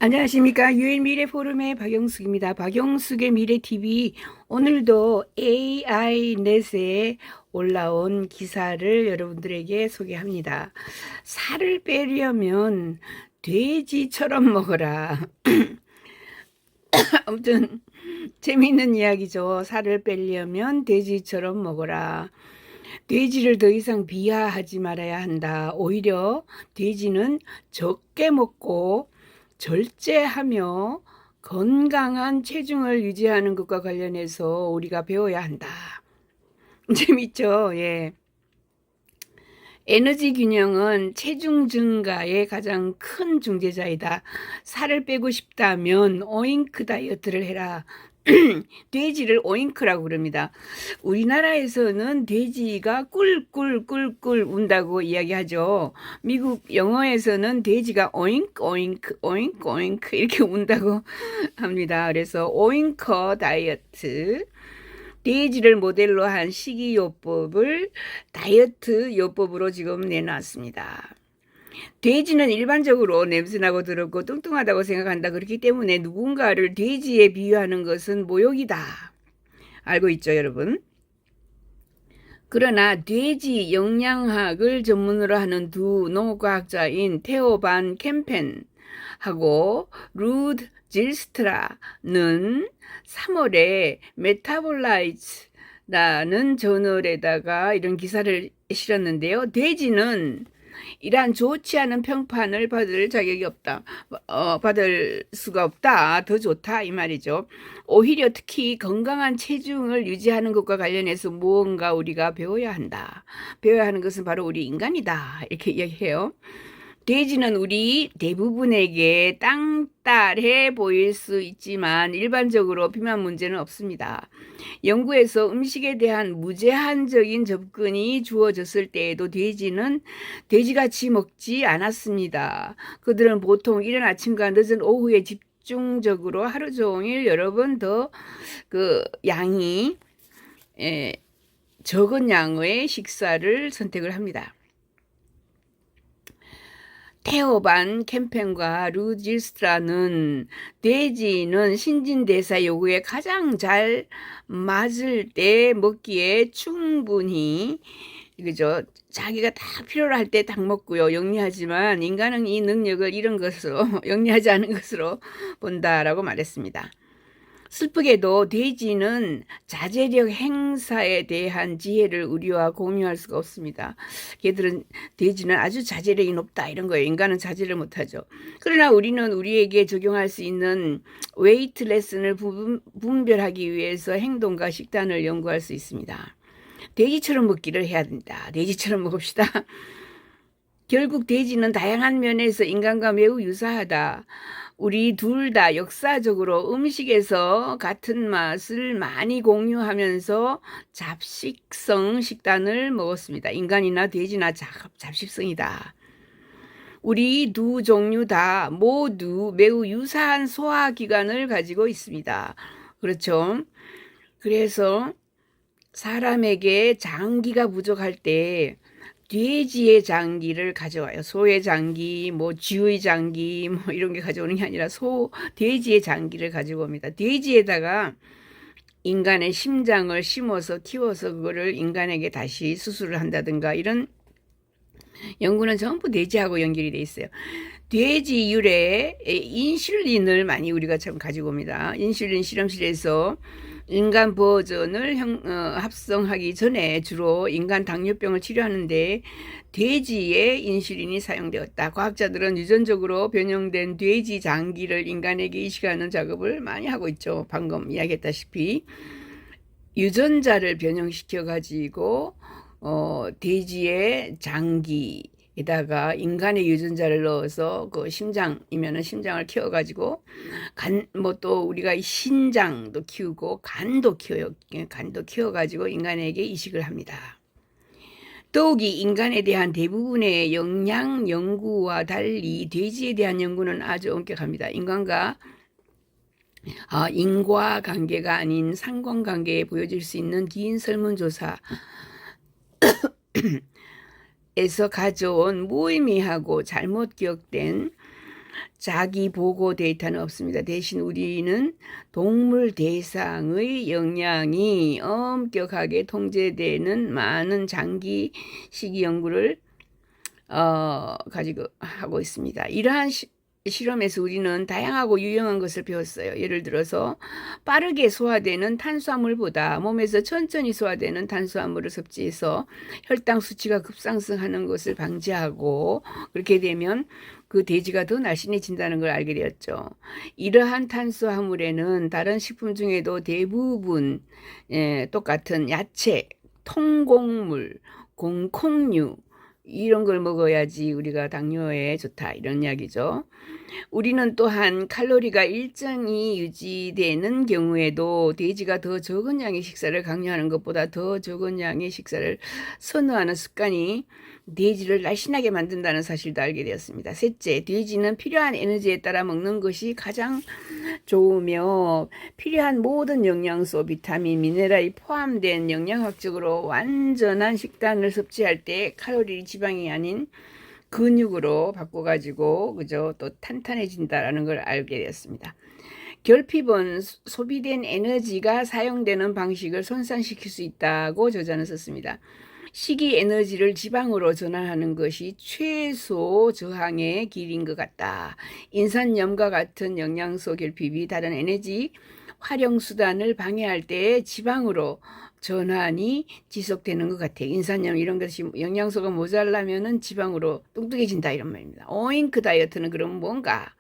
안녕하십니까. 유엔 미래 포럼의 박영숙입니다. 박영숙의 미래 TV. 오늘도 AI넷에 올라온 기사를 여러분들에게 소개합니다. 살을 빼려면 돼지처럼 먹어라. 아무튼 재미있는 이야기죠. 살을 빼려면 돼지처럼 먹어라. 돼지를 더 이상 비하하지 말아야 한다. 오히려 돼지는 적게 먹고 절제하며 건강한 체중을 유지하는 것과 관련해서 우리가 배워야 한다. 재밌죠? 예. 에너지 균형은 체중 증가의 가장 큰 중재자이다. 살을 빼고 싶다면 오잉크 다이어트를 해라. 돼지를 오잉크라고 그럽니다. 우리나라에서는 돼지가 꿀꿀꿀꿀 운다고 이야기하죠. 미국 영어에서는 돼지가 오잉크 오잉크 오잉크 오잉크 이렇게 운다고 합니다. 그래서 오잉커 다이어트, 돼지를 모델로 한 식이요법을 다이어트 요법으로 지금 내놨습니다. 돼지는 일반적으로 냄새나고 더럽고 뚱뚱하다고 생각한다. 그렇기 때문에 누군가를 돼지에 비유하는 것은 모욕이다. 알고 있죠, 여러분? 그러나 돼지 영양학을 전문으로 하는 두 농업과학자인 테오 반 캠펜하고 루드 질스트라는 3월에 메타볼라이즈라는 저널에다가 이런 기사를 실었는데요. 돼지는 이러한 좋지 않은 평판을 받을 자격이 없다. 받을 수가 없다. 더 좋다 이 말이죠. 오히려 특히 건강한 체중을 유지하는 것과 관련해서 무언가 우리가 배워야 한다. 배워야 하는 것은 바로 우리 인간이다. 이렇게 이야기해요. 돼지는 우리 대부분에게 땅딸해 보일 수 있지만 일반적으로 비만 문제는 없습니다. 연구에서 음식에 대한 무제한적인 접근이 주어졌을 때에도 돼지는 돼지같이 먹지 않았습니다. 그들은 보통 이른 아침과 늦은 오후에 집중적으로 하루 종일 여러 번 더 양이 적은 양의 식사를 선택을 합니다. 테오 반 캠펜과 루지스트라는 돼지는 신진대사 요구에 가장 잘 맞을 때 먹기에 충분히 그죠? 자기가 딱 필요로 할 때 딱 먹고요. 영리하지만 인간은 이 능력을 이런 것으로 영리하지 않은 것으로 본다라고 말했습니다. 슬프게도 돼지는 자제력 행사에 대한 지혜를 우리와 공유할 수가 없습니다. 돼지는 아주 자제력이 높다 이런 거예요. 인간은 자제를 못하죠. 그러나 우리는 우리에게 적용할 수 있는 웨이트 레슨을 분별하기 위해서 행동과 식단을 연구할 수 있습니다. 돼지처럼 먹기를 해야 된다. 돼지처럼 먹읍시다. 결국 돼지는 다양한 면에서 인간과 매우 유사하다. 우리 둘 다 역사적으로 음식에서 같은 맛을 많이 공유하면서 잡식성 식단을 먹었습니다. 인간이나 돼지나 잡식성이다. 우리 두 종류 다 모두 매우 유사한 소화기관을 가지고 있습니다. 그렇죠? 그래서 사람에게 장기가 부족할 때 돼지의 장기를 가져와요. 소의 장기, 쥐의 장기, 이런 게 가져오는 게 아니라 돼지의 장기를 가지고 옵니다. 돼지에다가 인간의 심장을 심어서 키워서 그거를 인간에게 다시 수술을 한다든가 이런 연구는 전부 돼지하고 연결이 돼 있어요. 돼지 유래의 인슐린을 많이 우리가 참 가지고 옵니다. 인슐린 실험실에서 인간 버전을 합성하기 전에 주로 인간 당뇨병을 치료하는데 돼지의 인슐린이 사용되었다. 과학자들은 유전적으로 변형된 돼지 장기를 인간에게 이식하는 작업을 많이 하고 있죠. 방금 이야기했다시피 유전자를 변형시켜 가지고 돼지의 장기에다가 인간의 유전자를 넣어서 그 심장이면은 심장을 키워가지고 또 우리가 신장도 키우고 간도 키워요. 간도 키워가지고 인간에게 이식을 합니다. 더욱이 인간에 대한 대부분의 영양 연구와 달리 돼지에 대한 연구는 아주 엄격합니다. 인과관계가 아닌 상관관계에 보여질 수 있는 긴 설문조사 에서 가져온 무의미하고 잘못 기억된 자기 보고 데이터는 없습니다. 대신 우리는 동물 대상의 영양이 엄격하게 통제되는 많은 장기 시기 연구를 가지고 하고 있습니다. 이러한 실험에서 우리는 다양하고 유용한 것을 배웠어요. 예를 들어서 빠르게 소화되는 탄수화물보다 몸에서 천천히 소화되는 탄수화물을 섭취해서 혈당 수치가 급상승하는 것을 방지하고, 그렇게 되면 그 돼지가 더 날씬해진다는 걸 알게 되었죠. 이러한 탄수화물에는 다른 식품 중에도 대부분 똑같은 야채, 통곡물, 콩류 이런 걸 먹어야지 우리가 당뇨에 좋다, 이런 이야기죠. 우리는 또한 칼로리가 일정이 유지되는 경우에도 돼지가 더 적은 양의 식사를 강요하는 것보다 더 적은 양의 식사를 선호하는 습관이 돼지를 날씬하게 만든다는 사실도 알게 되었습니다. 셋째, 돼지는 필요한 에너지에 따라 먹는 것이 가장 좋으며 필요한 모든 영양소, 비타민, 미네랄이 포함된 영양학적으로 완전한 식단을 섭취할 때 칼로리, 지방이 아닌 근육으로 바꿔가지고 그죠, 또 탄탄해진다라는 걸 알게 되었습니다. 결핍은 소비된 에너지가 사용되는 방식을 손상시킬 수 있다고 저자는 썼습니다. 식이 에너지를 지방으로 전환하는 것이 최소 저항의 길인 것 같다. 인산염과 같은 영양소 결핍이 다른 에너지 활용 수단을 방해할 때 지방으로 전환이 지속되는 것 같아요. 인산염 이런 것이 영양소가 모자라면은 지방으로 뚱뚱해진다, 이런 말입니다. 오잉크 다이어트는 그럼 뭔가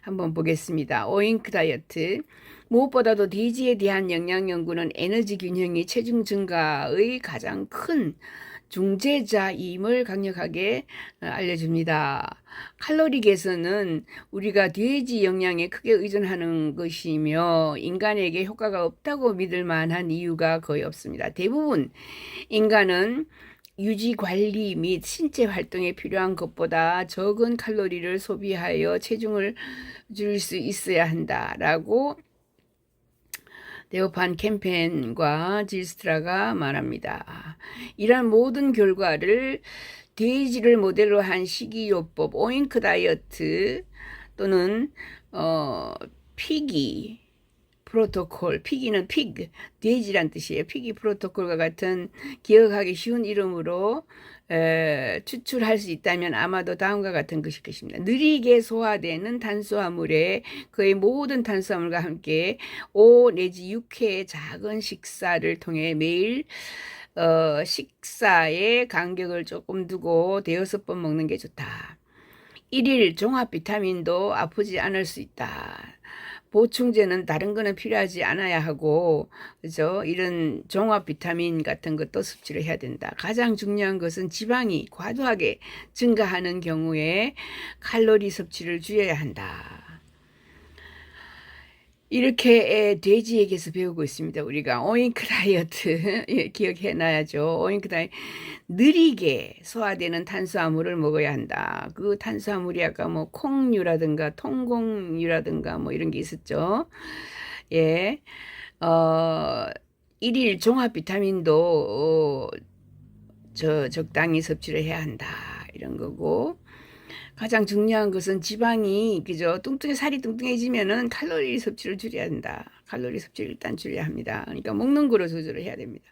한번 보겠습니다. 오잉크 다이어트. 무엇보다도 돼지에 대한 영양 연구는 에너지 균형이 체중 증가의 가장 큰 중재자임을 강력하게 알려줍니다. 칼로리 개선은 우리가 돼지 영양에 크게 의존하는 것이며 인간에게 효과가 없다고 믿을 만한 이유가 거의 없습니다. 대부분 인간은 유지 관리 및 신체 활동에 필요한 것보다 적은 칼로리를 소비하여 체중을 줄 수 있어야 한다라고 데오판 캠펜과 질스트라가 말합니다. 이러한 모든 결과를 돼지를 모델로 한 식이요법 오잉크 다이어트 또는 피기 프로토콜, 피기는 픽, 돼지란 뜻이에요. 피기 프로토콜과 같은 기억하기 쉬운 이름으로 추출할 수 있다면 아마도 다음과 같은 것일 것입니다. 느리게 소화되는 탄수화물에 거의 모든 탄수화물과 함께 5 내지 6회의 작은 식사를 통해 매일 식사의 간격을 조금 두고 5-6번 먹는 게 좋다. 1일 종합 비타민도 아프지 않을 수 있다. 보충제는 다른 거는 필요하지 않아야 하고, 그죠? 이런 종합 비타민 같은 것도 섭취를 해야 된다. 가장 중요한 것은 지방이 과도하게 증가하는 경우에 칼로리 섭취를 줄여야 한다. 이렇게 돼지에게서 배우고 있습니다. 우리가 오잉크 다이어트 기억해 놔야죠. 오잉크 다이어트, 느리게 소화되는 탄수화물을 먹어야 한다. 그 탄수화물이 아까 뭐 콩류라든가 통곡류라든가 뭐 이런 게 있었죠. 예, 1일 종합 비타민도 적당히 섭취를 해야 한다, 이런 거고. 가장 중요한 것은 지방이, 그죠? 살이 뚱뚱해지면은 칼로리 섭취를 줄여야 한다. 칼로리 섭취를 일단 줄여야 합니다. 그러니까 먹는 거로 조절을 해야 됩니다.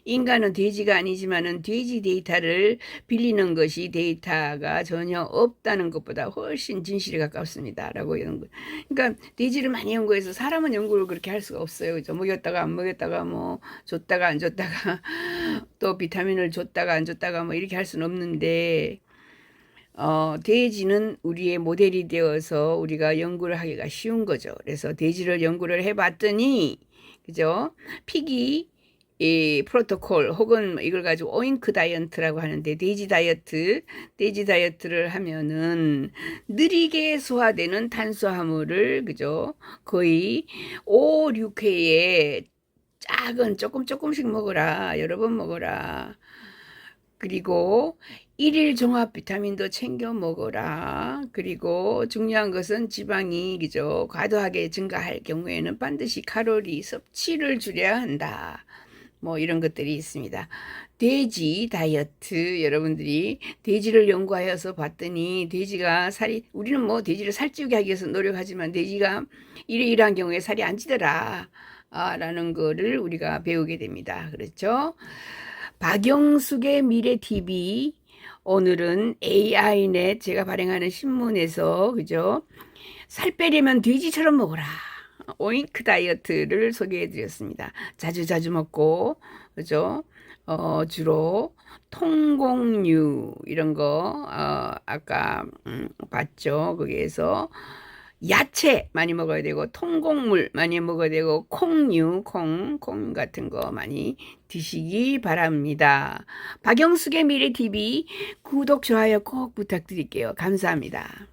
인간은 돼지가 아니지만은 돼지 데이터를 빌리는 것이 데이터가 전혀 없다는 것보다 훨씬 진실에 가깝습니다. 라고 연구. 그러니까 돼지를 많이 연구해서 사람은 연구를 그렇게 할 수가 없어요. 그죠? 먹였다가 안 먹였다가 뭐 줬다가 안 줬다가 또 비타민을 줬다가 안 줬다가 뭐 이렇게 할 수는 없는데, 돼지는 우리의 모델이 되어서 우리가 연구를 하기가 쉬운 거죠. 그래서 돼지를 연구를 해봤더니, 그죠? 피기 프로토콜 혹은 이걸 가지고 오잉크 다이어트라고 하는데, 돼지 다이어트를 하면은 느리게 소화되는 탄수화물을, 그죠? 거의 5, 6회에 작은 조금씩 먹어라. 여러 번 먹어라. 그리고 1일 종합 비타민도 챙겨 먹어라. 그리고 중요한 것은 지방이, 그죠? 과도하게 증가할 경우에는 반드시 칼로리 섭취를 줄여야 한다. 뭐 이런 것들이 있습니다. 돼지 다이어트 여러분들이 돼지를 연구하여서 봤더니 돼지가 살이 우리는 뭐 돼지를 살찌우게 하기 위해서 노력하지만 돼지가 이러이러한 경우에 살이 안 찌더라 라는 거를 우리가 배우게 됩니다. 그렇죠? 박영숙의 미래 TV 오늘은 AI넷 제가 발행하는 신문에서 그죠? 살 빼려면 돼지처럼 먹어라. 오잉크 다이어트를 소개해 드렸습니다. 자주 먹고, 그죠? 주로 통곡류, 이런 거, 아까, 봤죠? 거기에서 야채 많이 먹어야 되고, 통곡물 많이 먹어야 되고, 콩류, 콩 같은 거 많이 드시기 바랍니다. 박영숙의 미래TV 구독, 좋아요 꼭 부탁드릴게요. 감사합니다.